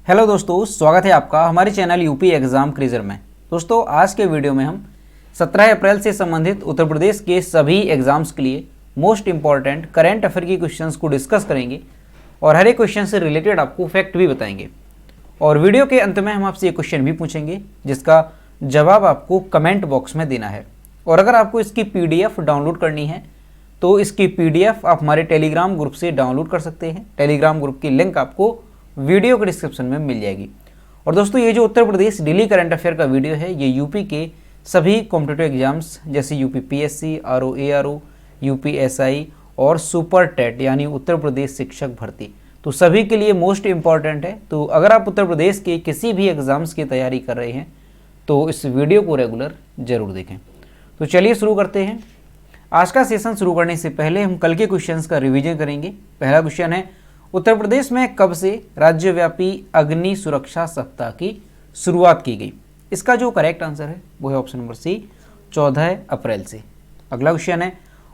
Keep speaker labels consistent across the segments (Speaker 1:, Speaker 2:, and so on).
Speaker 1: Hello दोस्तों, स्वागत है आपका हमारे चैनल यूपी एग्जाम क्रिजर में। दोस्तों, आज के वीडियो में हम 17 अप्रैल से संबंधित उत्तर प्रदेश के सभी एग्जाम्स के लिए मोस्ट इंपॉर्टेंट करंट अफेयर की क्वेश्चंस को डिस्कस करेंगे और हर एक क्वेश्चन से रिलेटेड आपको फैक्ट भी बताएंगे। और वीडियो के अंत में हम आपसे एक क्वेश्चन भी पूछेंगे जिसका जवाब आपको कमेंट बॉक्स में देना है। और अगर आपको इसकी PDF डाउनलोड करनी है तो इसकी PDF आप हमारे टेलीग्राम ग्रुप से डाउनलोड कर सकते हैं। टेलीग्राम ग्रुप की लिंक आपको वीडियो के डिस्क्रिप्शन में मिल जाएगी। और दोस्तों, ये जो Uttar Pradesh daily current affair का वीडियो है ये यूपी के सभी कॉम्पिटिटिव एग्जाम्स जैसे UP PSC, RO ARO, UP SI और सुपर टेट यानी उत्तर प्रदेश शिक्षक भर्ती, तो सभी के लिए मोस्ट इंपॉर्टेंट है। तो अगर आप उत्तर प्रदेश के किसी भी एग्जाम्स की तैयारी कर रहे हैं तो इस वीडियो को रेगुलर जरूर देखें। तो चलिए शुरू करते हैं। आज का सेशन शुरू करने से पहले हम कल के क्वेश्चंस का रिवीजन करेंगे। पहला क्वेश्चन है, उत्तर प्रदेश में कब से राज्यव्यापी अग्नि सुरक्षा सप्ताह की शुरुआत की गई? इसका जो करेक्ट आंसर है वो है ऑप्शन नंबर सी, 14 अप्रैल से। अगला क्वेश्चन है,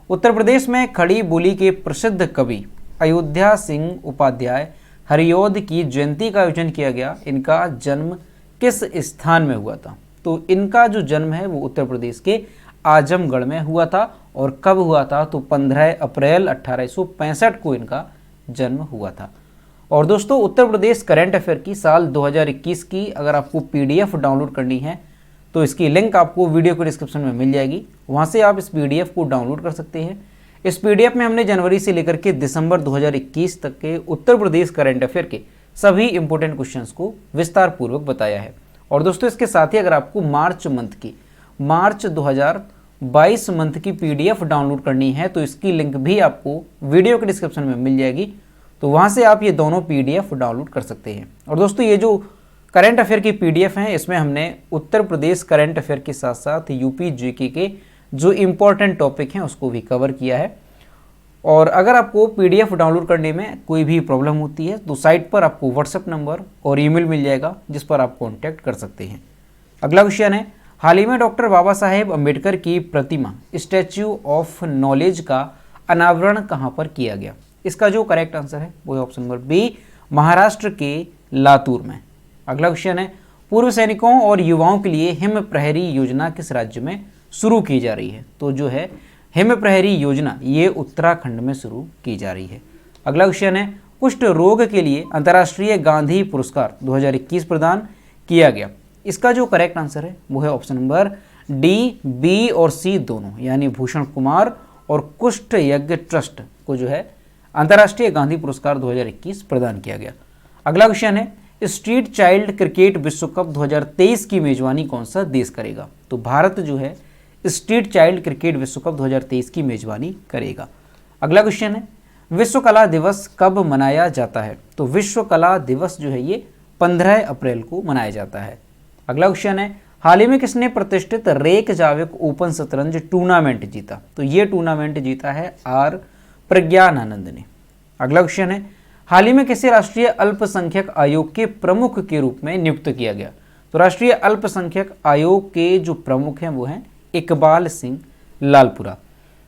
Speaker 1: उत्तर प्रदेश में खड़ी बोली के प्रसिद्ध कवि अयोध्या सिंह उपाध्याय हरिऔध की जयंती का आयोजन किया गया, इनका जन्म किस स्थान में हुआ था? तो इनका जो जन्म है वो उत्तर प्रदेश के आजमगढ़ में हुआ था। और कब हुआ था? तो 15 अप्रैल 1865 को इनका जन्म हुआ था। और दोस्तों, उत्तर प्रदेश करंट अफेयर की साल 2021 की अगर आपको PDF डाउनलोड करनी है तो इसकी लिंक आपको वीडियो के डिस्क्रिप्शन में मिल जाएगी, वहां से आप इस PDF को डाउनलोड कर सकते हैं। इस PDF में हमने जनवरी से लेकर के दिसंबर 2021 तक के उत्तर प्रदेश करंट अफेयर के सभी इंपॉर्टेंट क्वेश्चंस को विस्तार पूर्वक बताया है। और दोस्तों, इसके साथ ही अगर आपको मार्च 2022 मंथ की PDF डाउनलोड करनी है तो इसकी लिंक भी आपको वीडियो के डिस्क्रिप्शन में मिल जाएगी, तो वहां से आप ये दोनों PDF डाउनलोड कर सकते हैं। और दोस्तों, ये जो करंट अफेयर की PDF है इसमें हमने उत्तर प्रदेश करंट अफेयर के साथ साथ यूपी GK के जो इंपॉर्टेंट टॉपिक हैं उसको भी कवर किया है। और अगर आपको PDF डाउनलोड करने में कोई भी प्रॉब्लम होती है तो साइट पर आपको WhatsApp नंबर और ईमेल मिल जाएगा जिस पर आप कॉन्टैक्ट कर सकते हैं। अगला क्वेश्चन है, हाल ही में डॉक्टर बाबा साहेब अम्बेडकर की प्रतिमा स्टैच्यू ऑफ नॉलेज का अनावरण कहां पर किया गया? इसका जो करेक्ट आंसर है वो है ऑप्शन नंबर बी, महाराष्ट्र के लातूर में। अगला क्वेश्चन है, पूर्व सैनिकों और युवाओं के लिए हिम प्रहरी योजना किस राज्य में शुरू की जा रही है? तो जो है हिम प्रहरी योजना ये उत्तराखंड में शुरू की जा रही है। अगला क्वेश्चन है, कुष्ठ रोग के लिए अंतर्राष्ट्रीय गांधी पुरस्कार 2021 प्रदान किया गया। इसका जो करेक्ट आंसर है वो है ऑप्शन नंबर डी, बी और सी दोनों, यानी भूषण कुमार और कुष्ठ यज्ञ ट्रस्ट को जो है अंतर्राष्ट्रीय गांधी पुरस्कार 2021 प्रदान किया गया। अगला क्वेश्चन है, स्ट्रीट चाइल्ड क्रिकेट विश्व कप 2023 की मेजबानी कौन सा देश करेगा? तो भारत जो है स्ट्रीट चाइल्ड क्रिकेट विश्व कप 2023 की मेजबानी करेगा। अगला क्वेश्चन है, विश्व कला दिवस कब मनाया जाता है? तो विश्व कला दिवस जो है ये 15 अप्रैल को मनाया जाता है। अगला क्वेश्चन है, हाल ही में किसने प्रतिष्ठित रेकजाविक ओपन शतरंज टूर्नामेंट जीता? तो ये टूर्नामेंट जीता है R प्रज्ञानानंद ने। अगला क्वेश्चन है, हाल ही में किसे राष्ट्रीय अल्पसंख्यक आयोग के प्रमुख के रूप में नियुक्त किया गया? तो राष्ट्रीय अल्पसंख्यक आयोग के जो प्रमुख हैं वो हैं इकबाल सिंह लालपुरा।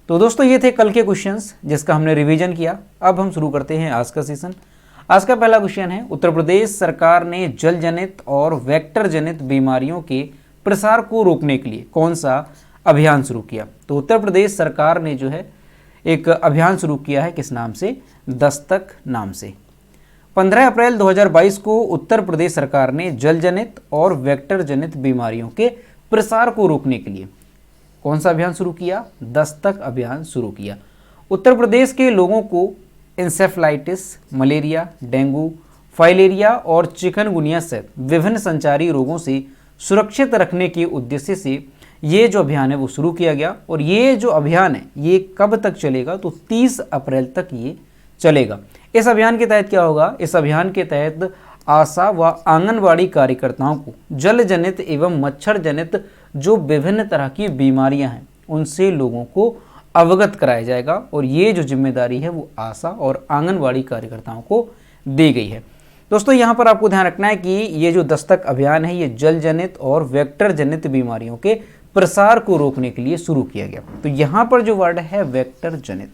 Speaker 1: तो दोस्तों, ये थे कल के क्वेश्चंस जिसका हमने रिवीजन किया। अब हम शुरू करते हैं आज का सेशन। आज का पहला क्वेश्चन है, उत्तर प्रदेश सरकार ने जल जनित और वेक्टर जनित बीमारियों के प्रसार को रोकने के लिए कौन सा अभियान शुरू किया? तो उत्तर प्रदेश सरकार ने जो है एक अभियान शुरू किया है, किस नाम से? दस्तक नाम से। 15 अप्रैल 2022 को उत्तर प्रदेश सरकार ने जल जनित और वेक्टर जनित बीमारियों के प्रसार को रोकने के लिए कौन सा अभियान शुरू किया? दस्तक अभियान शुरू किया। उत्तर प्रदेश के लोगों को इंसेफ्लाइटिस, मलेरिया, डेंगू, फाइलेरिया और चिकनगुनिया सहित विभिन्न संचारी रोगों से सुरक्षित रखने के उद्देश्य से ये जो अभियान है वो शुरू किया गया। और ये जो अभियान है ये कब तक चलेगा? तो 30 अप्रैल तक ये चलेगा। इस अभियान के तहत क्या होगा? इस अभियान के तहत आशा व आंगनबाड़ी कार्यकर्ताओं को जल जनित एवं मच्छर जनित जो विभिन्न तरह की बीमारियां हैं उनसे लोगों को अवगत कराया जाएगा। और ये जो जिम्मेदारी है वो आशा और आंगनबाड़ी कार्यकर्ताओं को दी गई है। दोस्तों, यहाँ पर आपको ध्यान रखना है कि ये जो दस्तक अभियान है ये जल जनित और वेक्टर जनित बीमारियों के प्रसार को रोकने के लिए शुरू किया गया। तो यहाँ पर जो वर्ड है वेक्टर जनित,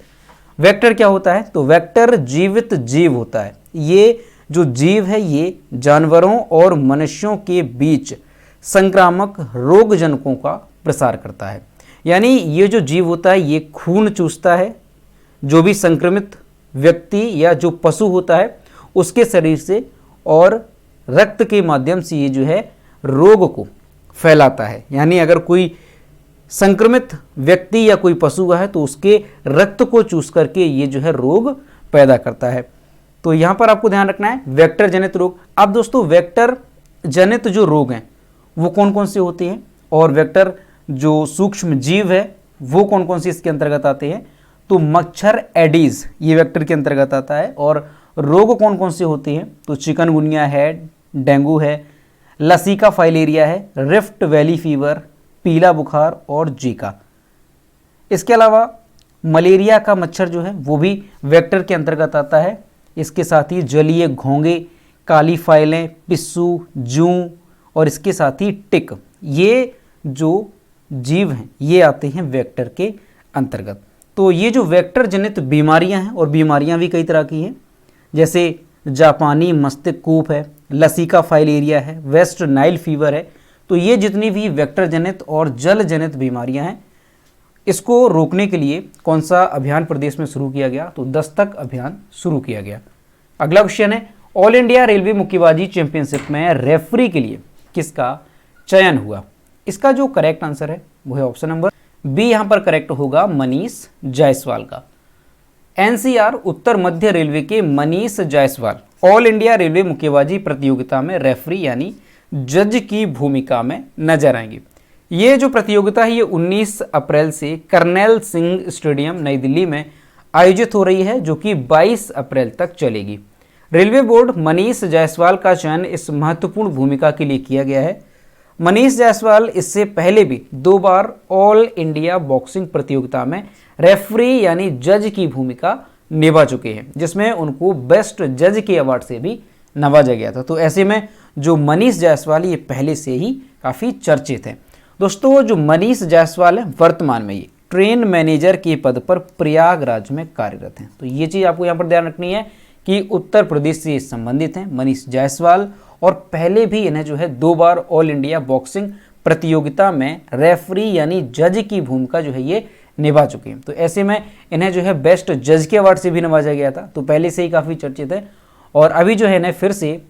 Speaker 1: वेक्टर क्या होता है? तो वेक्टर जीवित जीव होता है। ये जो जीव है ये जानवरों और मनुष्यों के बीच संक्रामक रोगजनकों का प्रसार करता है। यानी ये जो जीव होता है ये खून चूसता है जो भी संक्रमित व्यक्ति या जो पशु होता है उसके शरीर से, और रक्त के माध्यम से ये जो है रोग को फैलाता है। यानी अगर कोई संक्रमित व्यक्ति या कोई पशु है तो उसके रक्त को चूस करके ये जो है रोग पैदा करता है। तो यहाँ पर आपको ध्यान रखना है वेक्टर जनित रोग। अब दोस्तों वेक्टर जनित जो रोग हैं वो कौन कौन से होते हैं, और वेक्टर जो सूक्ष्म जीव है वो कौन कौन से इसके अंतर्गत आते हैं। तो मच्छर एडीज ये वेक्टर के अंतर्गत आता है। और रोग कौन कौन से होते हैं, तो चिकनगुनिया है, डेंगू है, लसीका फाइलेरिया है, रिफ्ट वैली फीवर, पीला बुखार और जीका। इसके अलावा मलेरिया का मच्छर जो है वो भी वेक्टर के अंतर्गत आता है। इसके साथ ही जलीय घोंगे, काली फाइलें, पिस्सू, जूं और इसके साथ ही टिक, ये जो जीव हैं ये आते हैं वेक्टर के अंतर्गत। तो ये जो वेक्टर जनित बीमारियां हैं, और बीमारियां भी कई तरह की हैं, जैसे जापानी मस्तिष्क कूप है, लसीका फाइलेरिया है, वेस्ट नाइल फीवर है। तो ये जितनी भी वेक्टर जनित और जल जनित बीमारियां हैं इसको रोकने के लिए कौन सा अभियान प्रदेश में शुरू किया गया, तो दस्तक अभियान शुरू किया गया। अगला क्वेश्चन है ऑल इंडिया रेलवे मुक्केबाजी चैंपियनशिप में रेफरी के लिए किसका चयन हुआ। इसका जो करेक्ट आंसर है वो है ऑप्शन नंबर बी, यहाँ पर करेक्ट होगा मनीष जायसवाल का। एनसीआर उत्तर मध्य रेलवे के Manish Jaiswal all India railway मुक्केबाजी प्रतियोगिता में रेफरी यानी जज की भूमिका में नजर आएंगे। ये जो प्रतियोगिता है ये 19 अप्रैल से कर्नैल सिंह स्टेडियम नई दिल्ली में आयोजित हो रही है, जो कि 22 अप्रैल तक चलेगी। रेलवे बोर्ड मनीष जायसवाल का चयन इस महत्वपूर्ण भूमिका के लिए किया गया है। मनीष जायसवाल इससे पहले भी 2 बार ऑल इंडिया बॉक्सिंग प्रतियोगिता में रेफरी यानी जज की भूमिका निभा चुके हैं, जिसमें उनको बेस्ट जज के अवार्ड से भी नवाजा गया था। तो ऐसे में जो मनीष जायसवाल ये पहले से ही काफ़ी चर्चित हैं। दोस्तों जो मनीष जायसवाल है वर्तमान में ये ट्रेन मैनेजर के पद पर प्रयागराज में कार्यरत हैं। तो ये चीज़ आपको यहाँ पर ध्यान रखनी है कि उत्तर प्रदेश से संबंधित हैं मनीष जायसवाल, और पहले भी इन्हें जो है 2 बार ऑल इंडिया बॉक्सिंग प्रतियोगिता में रेफरी यानी जज की भूमिका जो है ये निभा चुके हैं। तो ऐसे में इन्हें जो है बेस्ट जज के अवार्ड से भी नवाजा गया था, तो पहले से ही काफ़ी चर्चित है। और अभी जो है इन्हें फिर से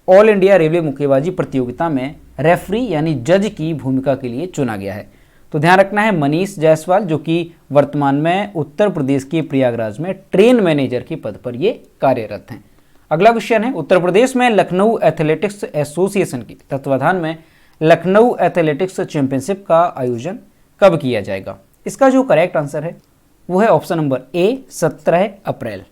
Speaker 1: ऑल इंडिया रेलवे मुक्केबाजी प्रतियोगिता में रेफरी यानी जज की भूमिका के लिए चुना गया है। तो ध्यान रखना है मनीष जायसवाल जो कि वर्तमान में उत्तर प्रदेश के प्रयागराज में ट्रेन मैनेजर के पद पर ये कार्यरत हैं। अगला क्वेश्चन है उत्तर प्रदेश में लखनऊ एथलेटिक्स एसोसिएशन के तत्वाधान में लखनऊ एथलेटिक्स चैंपियनशिप का आयोजन कब किया जाएगा। इसका जो करेक्ट आंसर है वो है ऑप्शन नंबर ए 17 अप्रैल।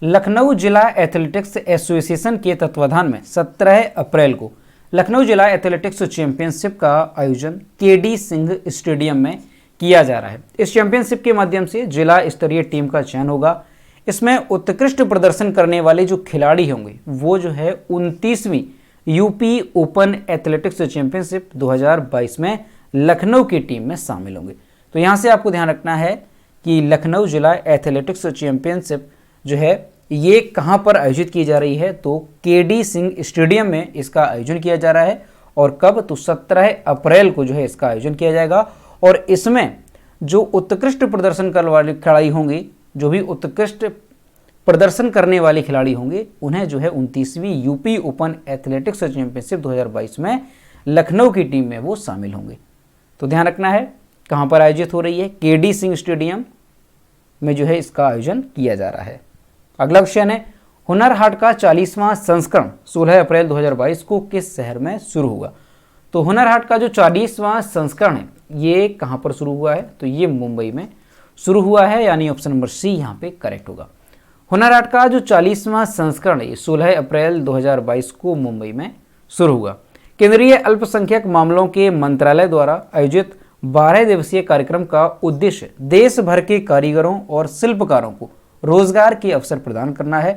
Speaker 1: लखनऊ जिला एथलेटिक्स एसोसिएशन के तत्वाधान में 17 अप्रैल को लखनऊ जिला एथलेटिक्स चैंपियनशिप का आयोजन केडी सिंह स्टेडियम में किया जा रहा है। इस चैंपियनशिप के माध्यम से जिला स्तरीय टीम का चयन होगा। इसमें उत्कृष्ट प्रदर्शन करने वाले जो खिलाड़ी होंगे वो जो है 29वीं यूपी ओपन एथलेटिक्स चैंपियनशिप 2022 में लखनऊ की टीम में शामिल होंगे। तो यहाँ से आपको ध्यान रखना है कि लखनऊ जिला एथलेटिक्स चैंपियनशिप जो है ये कहाँ पर आयोजित की जा रही है, तो केडी सिंह स्टेडियम में इसका आयोजन किया जा रहा है। और कब, तो 17 अप्रैल को जो है इसका आयोजन किया जाएगा। और इसमें जो उत्कृष्ट प्रदर्शन करने वाले खिलाड़ी होंगे, जो भी उत्कृष्ट प्रदर्शन करने वाले खिलाड़ी होंगे, उन्हें जो है 29वीं यूपी ओपन एथलेटिक्स चैंपियनशिप 2022 में लखनऊ की टीम में वो शामिल होंगे। तो ध्यान रखना है कहाँ पर आयोजित हो रही है, केडी सिंह स्टेडियम में जो है इसका आयोजन किया जा रहा है। अगला क्वेश्चन है हुनर हाट का 40वां संस्करण 16 अप्रैल 2022 को किस शहर में शुरू हुआ। तो हुनर हाट का जो 40वां संस्करण है ये कहाँ पर शुरू हुआ है, तो ये मुंबई में शुरू हुआ है, यानी ऑप्शन नंबर सी यहाँ पे करेक्ट होगा। हुनर हाट का जो 40वां संस्करण है 16 अप्रैल 2022 को मुंबई में शुरू हुआ। केंद्रीय अल्पसंख्यक मामलों के मंत्रालय द्वारा आयोजित 12 दिवसीय कार्यक्रम का उद्देश्य देश भर के कारीगरों और शिल्पकारों को रोजगार के अवसर प्रदान करना है।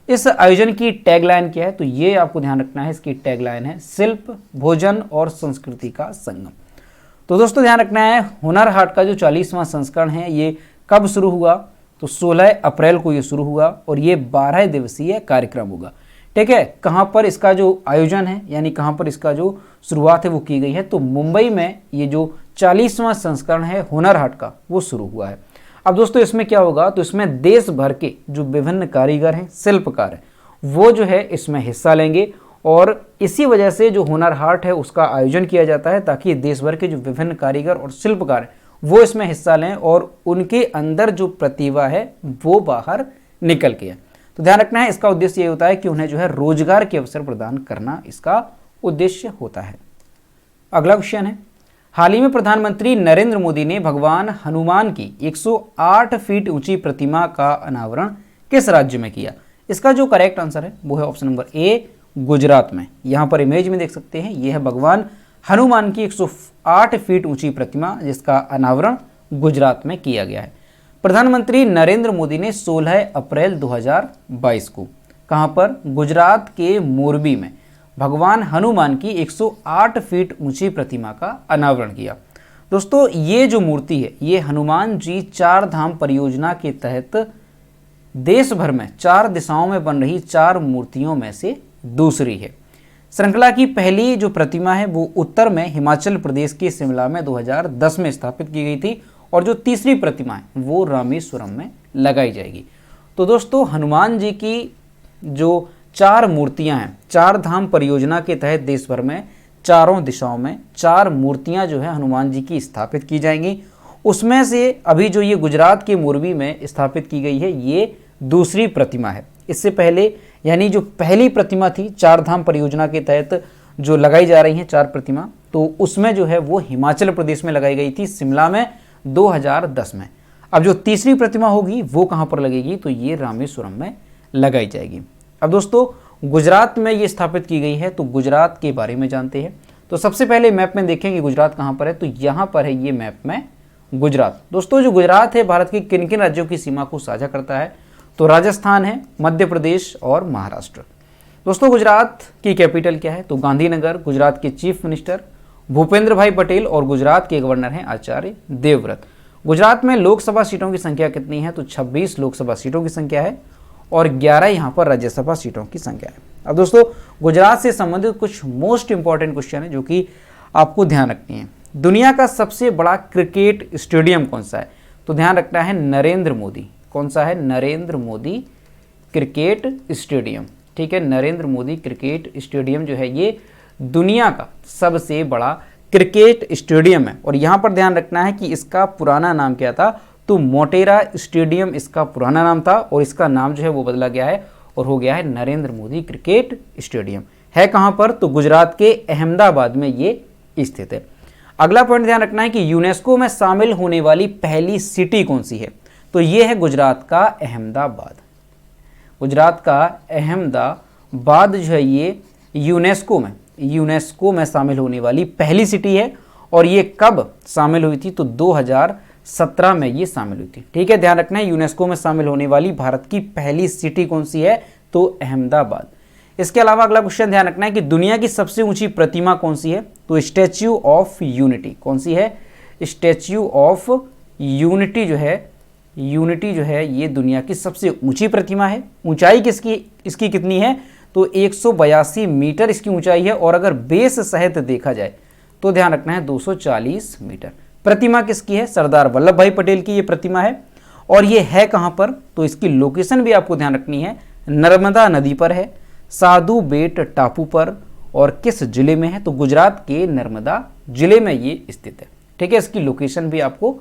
Speaker 1: इस आयोजन की टैगलाइन क्या है, तो ये आपको ध्यान रखना है, इसकी टैगलाइन है शिल्प, भोजन और संस्कृति का संगम। तो दोस्तों ध्यान रखना है हुनर हाट का जो 40वां संस्करण है ये कब शुरू हुआ, तो 16 अप्रैल को ये शुरू हुआ और ये 12 दिवसीय कार्यक्रम होगा। ठीक है, कहाँ पर इसका जो आयोजन है यानी कहाँ पर इसका जो शुरुआत है वो की गई है, तो मुंबई में ये जो 40वां संस्करण है हुनर हाट का वो शुरू हुआ है। अब दोस्तों इसमें क्या होगा, तो इसमें देश भर के जो विभिन्न कारीगर हैं, शिल्पकार हैं, वो जो है इसमें हिस्सा लेंगे और इसी वजह से जो हुनर हाट है उसका आयोजन किया जाता है ताकि देश भर के जो विभिन्न कारीगर और शिल्पकार हैं वो इसमें हिस्सा लें और उनके अंदर जो प्रतिभा है वो बाहर निकल के आए। तो ध्यान रखना है, इसका उद्देश्य ये होता है कि उन्हें जो है रोजगार के अवसर प्रदान करना इसका उद्देश्य होता है। अगला क्वेश्चन है, हाल ही में प्रधानमंत्री नरेंद्र मोदी ने भगवान हनुमान की 108 फीट ऊंची प्रतिमा का अनावरण किस राज्य में किया? इसका जो करेक्ट आंसर है वो है ऑप्शन नंबर ए, गुजरात में। यहां पर इमेज में देख सकते हैं, यह है भगवान हनुमान की 108 फीट ऊंची प्रतिमा जिसका अनावरण गुजरात में किया गया है। प्रधानमंत्री नरेंद्र मोदी ने 16 अप्रैल 2022 को कहां पर, गुजरात के मोरबी में भगवान हनुमान की 108 फीट ऊंची प्रतिमा का अनावरण किया। दोस्तों ये जो मूर्ति है ये हनुमान जी 4 धाम परियोजना के तहत देश भर में 4 दिशाओं में बन रही 4 मूर्तियों में से दूसरी है। श्रृंखला की पहली जो प्रतिमा है वो उत्तर में हिमाचल प्रदेश के शिमला में 2010 में स्थापित की गई थी और जो तीसरी प्रतिमा है वो रामेश्वरम में लगाई जाएगी। तो दोस्तों हनुमान जी की जो 4 मूर्तियां हैं, 4 धाम परियोजना के तहत देश भर में चारों दिशाओं में 4 मूर्तियां जो है हनुमान जी की स्थापित की जाएंगी। उसमें से अभी जो ये गुजरात के मोरबी में स्थापित की गई है ये दूसरी प्रतिमा है। इससे पहले यानी जो पहली प्रतिमा थी 4 धाम परियोजना के तहत जो लगाई जा रही हैं 4 प्रतिमा, तो उसमें जो है वो हिमाचल प्रदेश में लगाई गई थी, शिमला में 2010 में। अब जो तीसरी प्रतिमा होगी वो कहाँ पर लगेगी, तो ये रामेश्वरम में लगाई जाएगी। अब दोस्तों गुजरात में ये स्थापित की गई है, तो गुजरात के बारे में जानते हैं। तो सबसे पहले मैप में देखेंगे गुजरात कहाँ पर है, तो यहाँ पर है ये मैप में गुजरात। दोस्तों जो गुजरात है भारत के किन किन राज्यों की सीमा को साझा करता है, तो राजस्थान है, मध्य प्रदेश और महाराष्ट्र। दोस्तों गुजरात की कैपिटल क्या है, तो गांधीनगर। गुजरात के चीफ मिनिस्टर भूपेंद्र भाई पटेल और गुजरात के गवर्नर हैं आचार्य देवव्रत। गुजरात में लोकसभा सीटों की संख्या कितनी है, तो 26 लोकसभा सीटों की संख्या है और 11 यहाँ पर राज्यसभा सीटों की संख्या है। अब दोस्तों गुजरात से संबंधित कुछ मोस्ट इंपॉर्टेंट क्वेश्चन है जो कि आपको ध्यान रखनी है। दुनिया का सबसे बड़ा क्रिकेट स्टेडियम कौन सा है, तो ध्यान रखना है नरेंद्र मोदी। कौन सा है, नरेंद्र मोदी क्रिकेट स्टेडियम। ठीक है, नरेंद्र मोदी क्रिकेट स्टेडियम जो है ये दुनिया का सबसे बड़ा क्रिकेट स्टेडियम है। और यहाँ पर ध्यान रखना है कि इसका पुराना नाम क्या था, तो मोटेरा स्टेडियम इसका पुराना नाम था और इसका नाम जो है वो बदला गया है और हो गया है नरेंद्र मोदी क्रिकेट स्टेडियम। है कहाँ पर, तो गुजरात के अहमदाबाद में ये स्थित है। अगला पॉइंट ध्यान रखना है कि यूनेस्को में शामिल होने वाली पहली सिटी कौन सी है, तो ये है गुजरात का अहमदाबाद। गुजरात का अहमदाबाद जो है ये यूनेस्को में शामिल होने वाली पहली सिटी है। और ये कब शामिल हुई थी, तो 2017 में ये शामिल हुई थी। ठीक है, ध्यान रखना है यूनेस्को में शामिल होने वाली भारत की पहली सिटी कौन सी है, तो अहमदाबाद। इसके अलावा अगला क्वेश्चन ध्यान रखना है कि दुनिया की सबसे ऊंची प्रतिमा कौन सी है, तो स्टैच्यू ऑफ यूनिटी। कौन सी है, स्टैच्यू ऑफ यूनिटी जो है ये दुनिया की सबसे ऊंची प्रतिमा है। ऊंचाई इसकी कितनी है, तो 182 मीटर इसकी ऊंचाई है और अगर बेस सहित देखा जाए तो ध्यान रखना है 240 मीटर। प्रतिमा किसकी है, सरदार वल्लभ भाई पटेल की ये प्रतिमा है। और ये है कहाँ पर, तो इसकी लोकेशन भी आपको ध्यान रखनी है, नर्मदा नदी पर है, साधु बेट टापू पर और किस जिले में है, तो गुजरात के नर्मदा जिले में ये स्थित है। ठीक है, इसकी लोकेशन भी आपको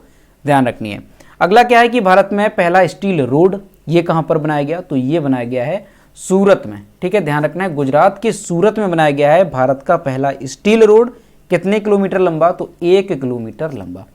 Speaker 1: ध्यान रखनी है। अगला क्या है कि भारत में पहला स्टील रोड ये कहाँ पर बनाया गया, तो ये बनाया गया है सूरत में। ठीक है, ध्यान रखना है गुजरात के सूरत में बनाया गया है भारत का पहला स्टील रोड। कितने किलोमीटर लंबा, तो 1 किलोमीटर लंबा।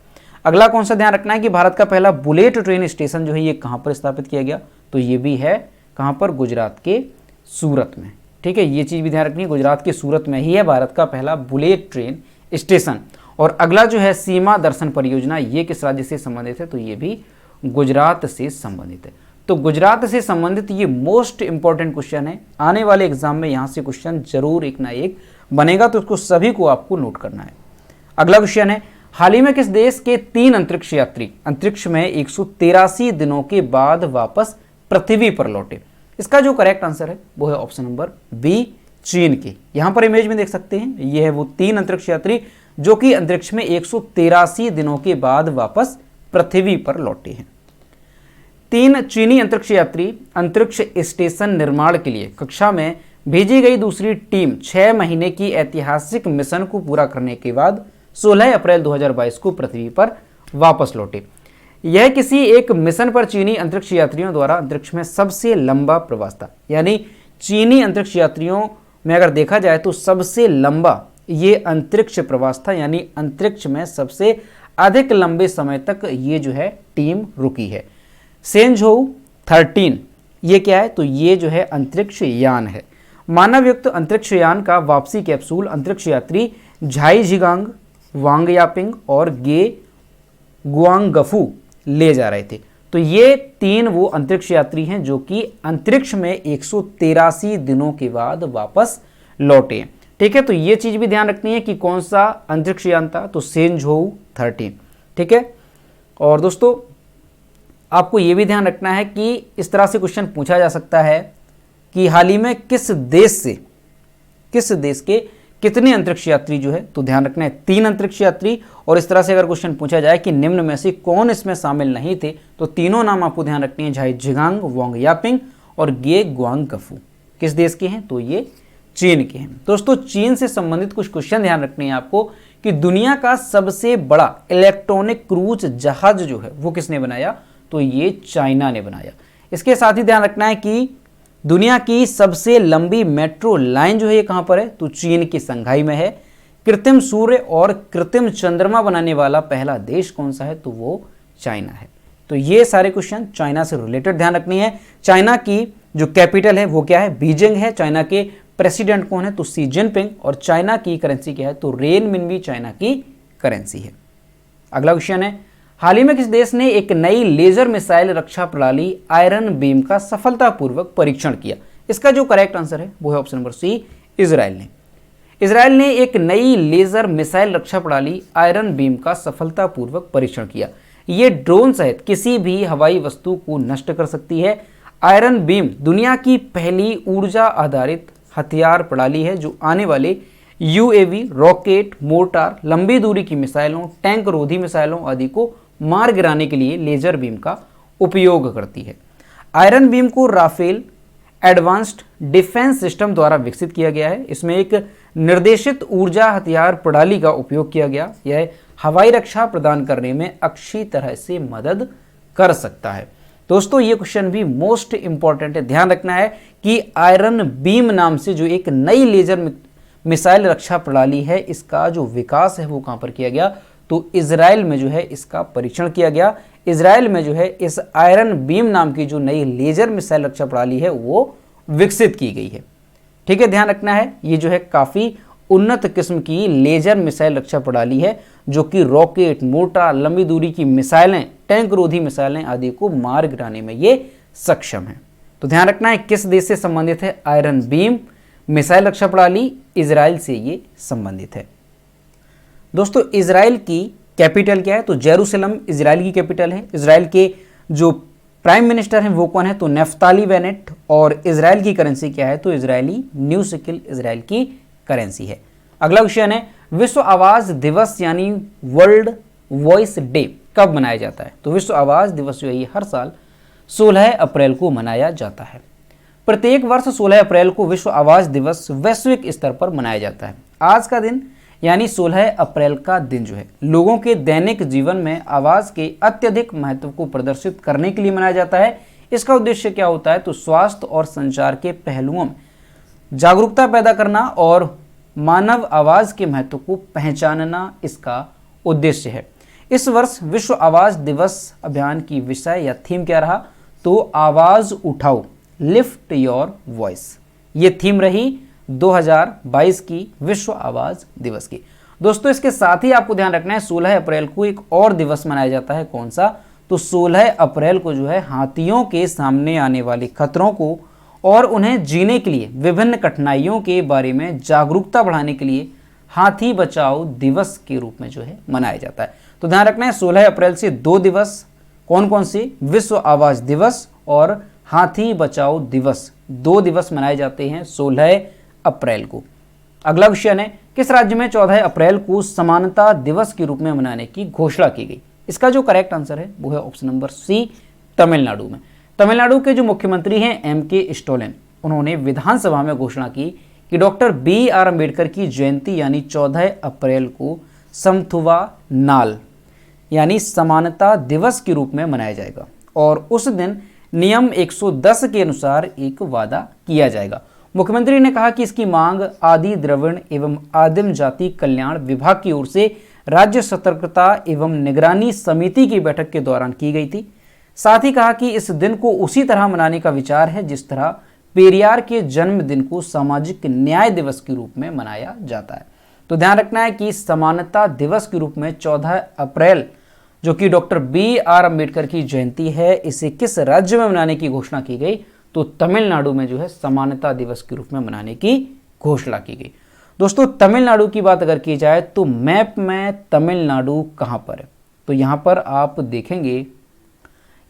Speaker 1: अगला कौन सा ध्यान रखना है कि भारत का पहला बुलेट ट्रेन स्टेशन जो है ये कहाँ पर स्थापित किया गया, तो ये भी है कहाँ पर, गुजरात के सूरत में। ठीक है, ये चीज़ भी ध्यान रखनी है, गुजरात के सूरत में ही है भारत का पहला बुलेट ट्रेन स्टेशन। और अगला जो है सीमा दर्शन परियोजना, ये किस राज्य से संबंधित है, तो ये भी गुजरात से संबंधित है। तो गुजरात से संबंधित ये मोस्ट इंपॉर्टेंट क्वेश्चन है। आने वाले एग्जाम में यहाँ से क्वेश्चन जरूर एक ना एक बनेगा, तो उसको सभी को आपको नोट करना है। अगला क्वेश्चन है, हाल ही में किस देश के 3 अंतरिक्ष यात्री अंतरिक्ष में 183 दिनों के बाद वापस पृथ्वी पर लौटे। इसका जो करेक्ट आंसर है वो है ऑप्शन नंबर बी, चीन के। यहां पर इमेज में देख सकते हैं, ये है वो 3 अंतरिक्ष यात्री जो कि अंतरिक्ष में 183 दिनों के बाद वापस पृथ्वी पर लौटे हैं। 3 चीनी अंतरिक्ष यात्री अंतरिक्ष स्टेशन निर्माण के लिए कक्षा में भेजी गई दूसरी टीम 6 महीने की ऐतिहासिक मिशन को पूरा करने के बाद 16 अप्रैल 2022 को पृथ्वी पर वापस लौटे। यह किसी एक मिशन पर चीनी अंतरिक्ष यात्रियों द्वारा अंतरिक्ष में सबसे लंबा प्रवास था। यानी चीनी अंतरिक्ष यात्रियों में अगर देखा जाए तो सबसे लंबा ये अंतरिक्ष प्रवास था, यानी अंतरिक्ष में सबसे अधिक लंबे समय तक ये जो है टीम रुकी है। सेंझोउ 13 ये क्या है, तो ये जो है अंतरिक्ष यान है। मानवयुक्त अंतरिक्ष यान का वापसी कैप्सूल अंतरिक्ष यात्री झाई झिगांग, वांग यापिंग और गे गुआंगफू ले जा रहे थे। तो ये 3 वो अंतरिक्ष यात्री हैं जो कि अंतरिक्ष में 183 दिनों के बाद वापस लौटे हैं। ठीक है, तो ये चीज भी ध्यान रखनी है कि कौन सा अंतरिक्ष यान था, तो सेंझोउ 13। ठीक है, और दोस्तों आपको ये भी ध्यान रखना है कि इस तरह से क्वेश्चन पूछा जा सकता है कि हाल ही में किस देश के कितने अंतरिक्ष यात्री जो है, तो ध्यान रखना है 3 अंतरिक्ष यात्री। और इस तरह से अगर क्वेश्चन पूछा जाए कि निम्न में से कौन इसमें शामिल नहीं थे, तो तीनों नाम आपको ध्यान रखने हैं, झाई झिगांग, वांग यापिंग और गे गुआंगफू। किस देश के हैं, तो ये चीन के हैं। दोस्तों चीन से संबंधित कुछ क्वेश्चन ध्यान रखने हैं आपको कि दुनिया का सबसे बड़ा इलेक्ट्रॉनिक क्रूज जहाज जो है वो किसने बनाया, तो ये चाइना ने बनाया। इसके साथ ही ध्यान रखना है कि दुनिया की सबसे लंबी मेट्रो लाइन जो है ये कहां पर है, तो चीन की संघाई में है। कृत्रिम सूर्य और कृत्रिम चंद्रमा बनाने वाला पहला देश कौन सा है, तो वो चाइना है। तो ये सारे क्वेश्चन चाइना से रिलेटेड ध्यान रखनी है। चाइना की जो कैपिटल है वो क्या है, बीजिंग है। चाइना के प्रेसिडेंट कौन है, तो शी जिनपिंग। और चाइना की करेंसी क्या है, तो रेनमिनबी चाइना की करेंसी है। अगला क्वेश्चन है, हाल ही में किस देश ने एक नई लेजर मिसाइल रक्षा प्रणाली आयरन बीम का सफलतापूर्वक परीक्षण किया? इसका जो करेक्ट आंसर है वो है ऑप्शन नंबर सी, इजराइल ने। इजराइल ने एक नई लेजर मिसाइल रक्षा प्रणाली आयरन बीम का सफलतापूर्वक परीक्षण किया। ये ड्रोन सहित किसी भी हवाई वस्तु को नष्ट कर सकती है। आयरन बीम दुनिया की पहली ऊर्जा आधारित हथियार प्रणाली है जो आने वाले यूएवी, रॉकेट, मोर्टार, लंबी दूरी की मिसाइलों, टैंक रोधी मिसाइलों आदि को मार गिराने के लिए लेजर बीम का उपयोग करती है। आयरन बीम को राफेल एडवांस्ड डिफेंस सिस्टम द्वारा विकसित किया गया है। इसमें एक निर्देशित ऊर्जा हथियार प्रणाली का उपयोग किया गया। यह हवाई रक्षा प्रदान करने में अच्छी तरह से मदद कर सकता है। दोस्तों ये क्वेश्चन भी मोस्ट इंपॉर्टेंट है, ध्यान रखना है कि आयरन बीम नाम से जो एक नई लेजर मिसाइल रक्षा प्रणाली है, इसका जो विकास है वो कहां पर किया गया, तो इजराइल में जो है इसका परीक्षण किया गया। इजराइल में जो है इस आयरन बीम नाम की जो नई लेजर मिसाइल रक्षा प्रणाली है वो विकसित की गई है। ठीक है, ध्यान रखना है, ये जो है काफी उन्नत किस्म की लेजर मिसाइल रक्षा प्रणाली है जो कि रॉकेट, मोर्टार, लंबी दूरी की मिसाइलें, टैंक रोधी मिसाइलें आदि को मार गिराने में ये सक्षम है। तो ध्यान रखना है किस देश से संबंधित है आयरन बीम मिसाइल रक्षा प्रणाली, इजराइल से ये संबंधित है। दोस्तों इजराइल की कैपिटल क्या है, तो जेरूसलम इजराइल की कैपिटल है। इजराइल के जो प्राइम मिनिस्टर हैं वो कौन है, तो नेफ्ताली बेनेट। और इजराइल की करेंसी क्या है, तो इजरायली न्यू शेकेल इजराइल की करेंसी है। अगला क्वेश्चन है, विश्व आवाज दिवस यानी वर्ल्ड वॉइस डे कब मनाया जाता है? तो विश्व आवाज दिवस जो है ये हर साल 16 अप्रैल को मनाया जाता है। प्रत्येक वर्ष 16 अप्रैल को विश्व आवाज दिवस वैश्विक स्तर पर मनाया जाता है। आज का दिन यानी 16 अप्रैल का दिन जो है लोगों के दैनिक जीवन में आवाज के अत्यधिक महत्व को प्रदर्शित करने के लिए मनाया जाता है। इसका उद्देश्य क्या होता है, तो स्वास्थ्य और संचार के पहलुओं में जागरूकता पैदा करना और मानव आवाज के महत्व को पहचानना इसका उद्देश्य है। इस वर्ष विश्व आवाज दिवस अभियान की विषय या थीम क्या रहा, तो आवाज उठाओ, लिफ्ट योर वॉइस। ये थीम रही 2022 की विश्व आवाज दिवस की। दोस्तों इसके साथ ही आपको ध्यान रखना है 16 अप्रैल को एक और दिवस मनाया जाता है, कौन सा, तो 16 अप्रैल को जो है हाथियों के सामने आने वाले खतरों को और उन्हें जीने के लिए विभिन्न कठिनाइयों के बारे में जागरूकता बढ़ाने के लिए हाथी बचाओ दिवस के रूप में जो है मनाया जाता है। तो ध्यान रखना है 16 अप्रैल से 2 दिवस कौन कौन से, विश्व आवाज दिवस और हाथी बचाओ दिवस 2 दिवस मनाए जाते हैं 16 अप्रैल को। अगला क्वेश्चन है, किस राज्य में 14 अप्रैल को समानता दिवस के रूप में मनाने की घोषणा की गई? इसका जो करेक्ट आंसर है वो है ऑप्शन नंबर सी, तमिलनाडु में। तमिलनाडु के जो मुख्यमंत्री हैं M.K. स्टालिन, उन्होंने विधानसभा में घोषणा की कि डॉक्टर B.R. अम्बेडकर की जयंती यानी 14 अप्रैल को समथुवा नाल यानी समानता दिवस के रूप में मनाया जाएगा और उस दिन नियम 110 के अनुसार एक वादा किया जाएगा। मुख्यमंत्री ने कहा कि इसकी मांग आदि द्रविड़ एवं आदिम जाति कल्याण विभाग की ओर से राज्य सतर्कता एवं निगरानी समिति की बैठक के दौरान की गई थी। साथ ही कहा कि इस दिन को उसी तरह मनाने का विचार है जिस तरह पेरियार के जन्मदिन को सामाजिक न्याय दिवस के रूप में मनाया जाता है। तो ध्यान रखना है कि समानता दिवस के रूप में 14 अप्रैल जो कि डॉक्टर B.R. अम्बेडकर की जयंती है, इसे किस राज्य में मनाने की घोषणा की गई? तो तमिलनाडु में जो है समानता दिवस के रूप में मनाने की घोषणा की गई। दोस्तों, तमिलनाडु की बात अगर की जाए तो मैप में तमिलनाडु कहां पर है? तो यहां पर आप देखेंगे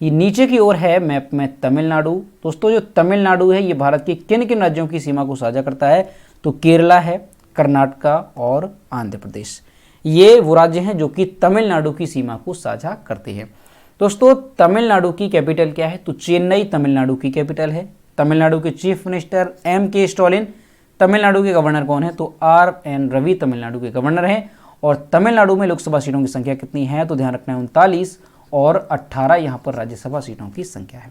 Speaker 1: ये नीचे की ओर है मैप में तमिलनाडु। दोस्तों, जो तमिलनाडु है ये भारत के किन किन राज्यों की सीमा को साझा करता है? तो केरला है, कर्नाटका और आंध्र प्रदेश, ये वो राज्य हैं जो कि तमिलनाडु की सीमा को साझा करते हैं। दोस्तों, तमिलनाडु की कैपिटल क्या है? तो चेन्नई तमिलनाडु की कैपिटल है। तमिलनाडु के chief minister M.K. Stalin. Tamil Nadu के गवर्नर कौन है? तो R.N. रवि तमिलनाडु के गवर्नर हैं। और तमिलनाडु में लोकसभा सीटों की संख्या कितनी है? तो ध्यान रखना है 39 और 18 यहाँ पर राज्यसभा सीटों की संख्या है।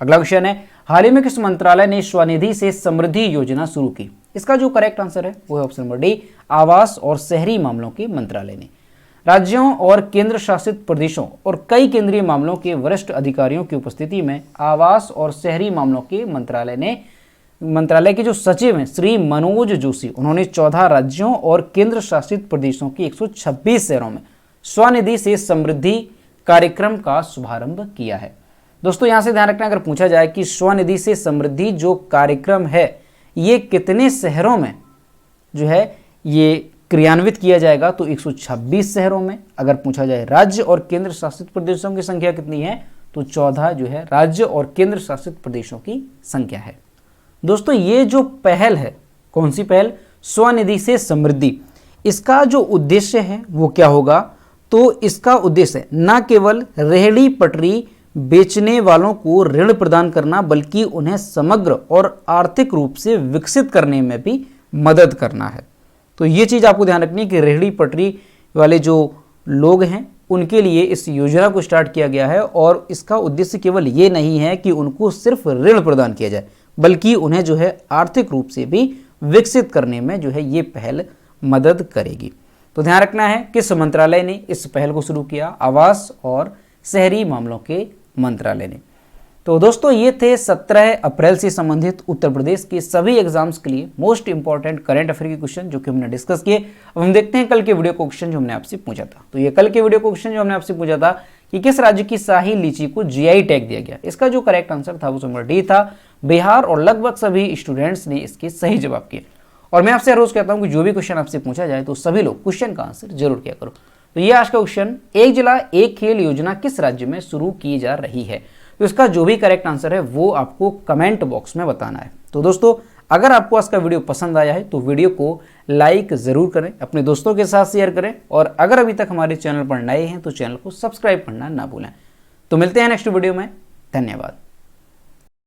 Speaker 1: अगला क्वेश्चन है, हाल ही में किस मंत्रालय ने स्वनिधि से समृद्धि योजना शुरू की? इसका जो करेक्ट आंसर है वो है ऑप्शन नंबर डी, आवास और शहरी मामलों के मंत्रालय ने। राज्यों और केंद्र शासित प्रदेशों और कई केंद्रीय मामलों के वरिष्ठ अधिकारियों की उपस्थिति में आवास और शहरी मामलों के मंत्रालय के जो सचिव हैं श्री मनोज जोशी, उन्होंने 14 राज्यों और केंद्र शासित प्रदेशों की 126 शहरों में स्वनिधि से समृद्धि कार्यक्रम का शुभारंभ किया है। दोस्तों, यहां से ध्यान रखना, अगर पूछा जाए कि स्वनिधि से समृद्धि जो कार्यक्रम है ये कितने शहरों में जो है ये क्रियान्वित किया जाएगा? तो 126 शहरों में। अगर पूछा जाए राज्य और केंद्र शासित प्रदेशों की संख्या कितनी है? तो 14 जो है राज्य और केंद्र शासित प्रदेशों की संख्या है। दोस्तों, ये जो पहल है, कौन सी पहल? स्वनिधि से समृद्धि, इसका जो उद्देश्य है वो क्या होगा? तो इसका उद्देश्य न केवल रेहड़ी पटरी बेचने वालों को ऋण प्रदान करना बल्कि उन्हें समग्र और आर्थिक रूप से विकसित करने में भी मदद करना है। तो ये चीज़ आपको ध्यान रखनी है कि रेहड़ी पटरी वाले जो लोग हैं उनके लिए इस योजना को स्टार्ट किया गया है और इसका उद्देश्य केवल ये नहीं है कि उनको सिर्फ ऋण प्रदान किया जाए बल्कि उन्हें जो है आर्थिक रूप से भी विकसित करने में जो है ये पहल मदद करेगी। तो ध्यान रखना है किस मंत्रालय ने इस पहल को शुरू किया? आवास और शहरी मामलों के मंत्रालय ने। तो दोस्तों, ये थे 17 अप्रैल से संबंधित उत्तर प्रदेश के सभी एग्जाम्स के लिए मोस्ट इंपॉर्टेंट करंट अफेयर के क्वेश्चन जो कि हमने डिस्कस किए। अब हम देखते हैं कल के वीडियो को क्वेश्चन जो हमने आपसे पूछा था। तो ये कल के वीडियो को क्वेश्चन जो हमने आपसे पूछा था कि किस राज्य की शाही लीची को GI टैग दिया गया? इसका जो करेक्ट आंसर था वो नंबर डी था, बिहार। और लगभग सभी स्टूडेंट्स ने इसके सही जवाब किए। और मैं आपसे रोज कहता हूं कि जो भी क्वेश्चन आपसे पूछा जाए तो सभी लोग क्वेश्चन का आंसर जरूर किया करो। तो ये आज का क्वेश्चन, एक जिला एक खेल योजना किस राज्य में शुरू की जा रही है? तो इसका जो भी करेक्ट आंसर है वो आपको कमेंट बॉक्स में बताना है। तो दोस्तों, अगर आपको आज का वीडियो पसंद आया है तो वीडियो को लाइक जरूर करें, अपने दोस्तों के साथ शेयर करें और अगर अभी तक हमारे चैनल पर नए हैं तो चैनल को सब्सक्राइब करना ना भूलें। तो मिलते हैं नेक्स्ट वीडियो में। धन्यवाद।